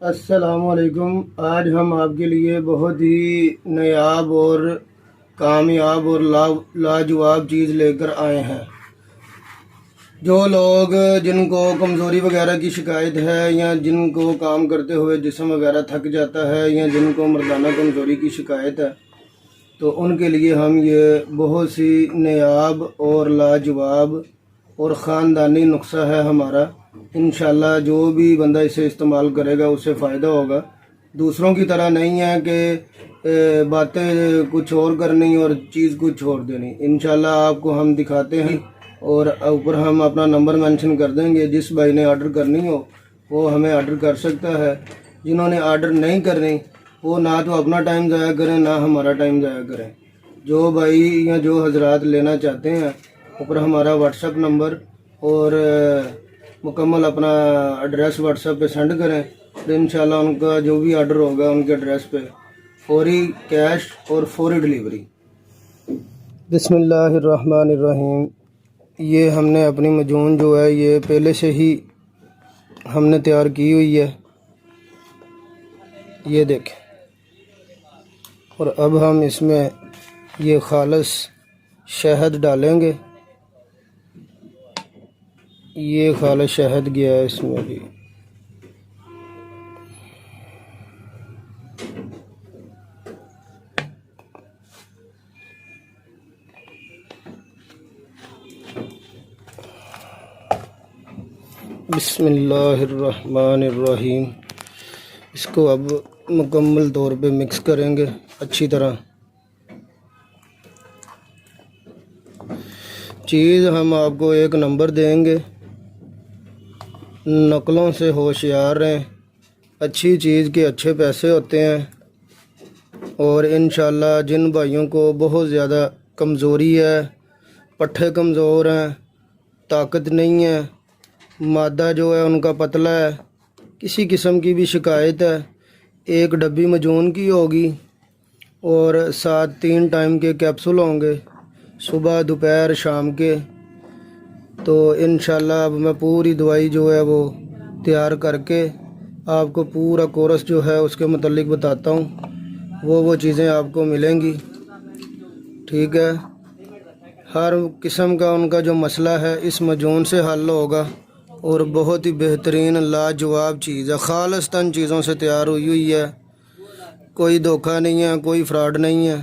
السلام علیکم۔ آج ہم آپ کے لیے بہت ہی نایاب اور کامیاب اور لاجواب چیز لے کر آئے ہیں۔ جو لوگ جن کو کمزوری وغیرہ کی شکایت ہے، یا جن کو کام کرتے ہوئے جسم وغیرہ تھک جاتا ہے، یا جن کو مردانہ کمزوری کی شکایت ہے، تو ان کے لیے ہم یہ بہت سی نایاب اور لاجواب اور خاندانی نسخہ ہے ہمارا۔ انشاءاللہ جو بھی بندہ اسے استعمال کرے گا اسے فائدہ ہوگا۔ دوسروں کی طرح نہیں ہے کہ باتیں کچھ اور کرنی اور چیز کچھ چھوڑ دینی۔ انشاءاللہ آپ کو ہم دکھاتے ہیں، اور اوپر ہم اپنا نمبر مینشن کر دیں گے۔ جس بھائی نے آرڈر کرنی ہو وہ ہمیں آرڈر کر سکتا ہے۔ جنہوں نے آرڈر نہیں کرنی وہ نہ تو اپنا ٹائم ضائع کریں نہ ہمارا ٹائم ضائع کریں۔ جو بھائی یا جو حضرات لینا چاہتے ہیں، اوپر ہمارا واٹس ایپ نمبر اور مکمل اپنا ایڈریس واٹس ایپ پہ سینڈ کریں، تو انشاءاللہ ان کا جو بھی آرڈر ہوگا ان کے ایڈریس پہ فوری کیش اور فوری ڈلیوری۔ بسم اللہ الرحمن الرحیم۔ یہ ہم نے اپنی مجون جو ہے یہ پہلے سے ہی ہم نے تیار کی ہوئی ہے، یہ دیکھیں۔ اور اب ہم اس میں یہ خالص شہد ڈالیں گے۔ یہ خالص شہد گیا ہے اس میں بھی۔ بسم اللہ الرحمن الرحیم۔ اس کو اب مکمل طور پہ مکس کریں گے اچھی طرح۔ چیز ہم آپ کو ایک نمبر دیں گے، نقلوں سے ہوشیار رہیں۔ اچھی چیز کے اچھے پیسے ہوتے ہیں۔ اور انشاءاللہ جن بھائیوں کو بہت زیادہ کمزوری ہے، پٹھے کمزور ہیں، طاقت نہیں ہے، مادہ جو ہے ان کا پتلا ہے، کسی قسم کی بھی شکایت ہے، ایک ڈبی مجون کی ہوگی اور 3 ٹائم کے کیپسول ہوں گے، صبح دوپہر شام کے۔ تو انشاءاللہ اب میں پوری دوائی جو ہے وہ تیار کر کے آپ کو پورا کورس جو ہے اس کے متعلق بتاتا ہوں۔ وہ چیزیں آپ کو ملیں گی، ٹھیک ہے۔ ہر قسم کا ان کا جو مسئلہ ہے اس مجون سے حل ہوگا، اور بہت ہی بہترین لاجواب چیز ہے، خالصتاً چیزوں سے تیار ہوئی ہے۔ کوئی دھوکہ نہیں ہے، کوئی فراڈ نہیں ہے،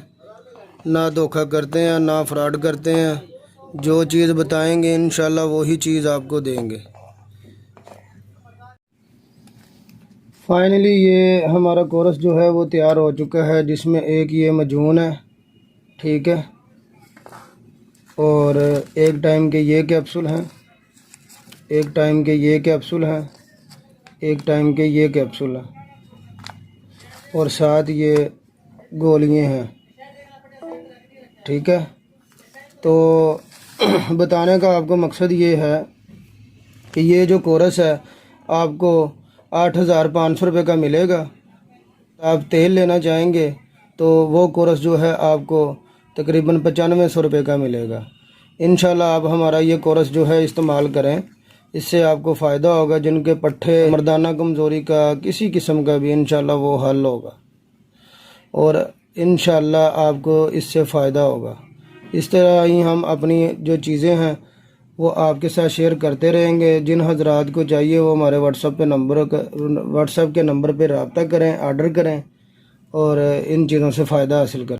نہ دھوکہ کرتے ہیں نہ فراڈ کرتے ہیں۔ جو چیز بتائیں گے انشاءاللہ وہی چیز آپ کو دیں گے۔ فائنلی یہ ہمارا کورس جو ہے وہ تیار ہو چکا ہے، جس میں ایک یہ مجون ہے، ٹھیک ہے، اور ایک ٹائم کے یہ کیپسول ہیں، ایک ٹائم کے یہ کیپسول ہیں، ایک ٹائم کے یہ کیپسول ہیں، اور ساتھ یہ گولیاں ہیں، ٹھیک ہے۔ تو بتانے کا آپ کو مقصد یہ ہے کہ یہ جو کورس ہے آپ کو 8,500 روپے کا ملے گا۔ آپ تیل لینا چاہیں گے تو وہ کورس جو ہے آپ کو تقریباً 9500 روپے کا ملے گا۔ انشاءاللہ آپ ہمارا یہ کورس جو ہے استعمال کریں، اس سے آپ کو فائدہ ہوگا۔ جن کے پٹھے مردانہ کمزوری کا کسی قسم کا بھی انشاءاللہ وہ حل ہوگا، اور انشاءاللہ آپ کو اس سے فائدہ ہوگا۔ اس طرح ہی ہم اپنی جو چیزیں ہیں وہ آپ کے ساتھ شیئر کرتے رہیں گے۔ جن حضرات کو چاہیے وہ ہمارے واٹس ایپ کے نمبر پہ رابطہ کریں، آرڈر کریں، اور ان چیزوں سے فائدہ حاصل کریں۔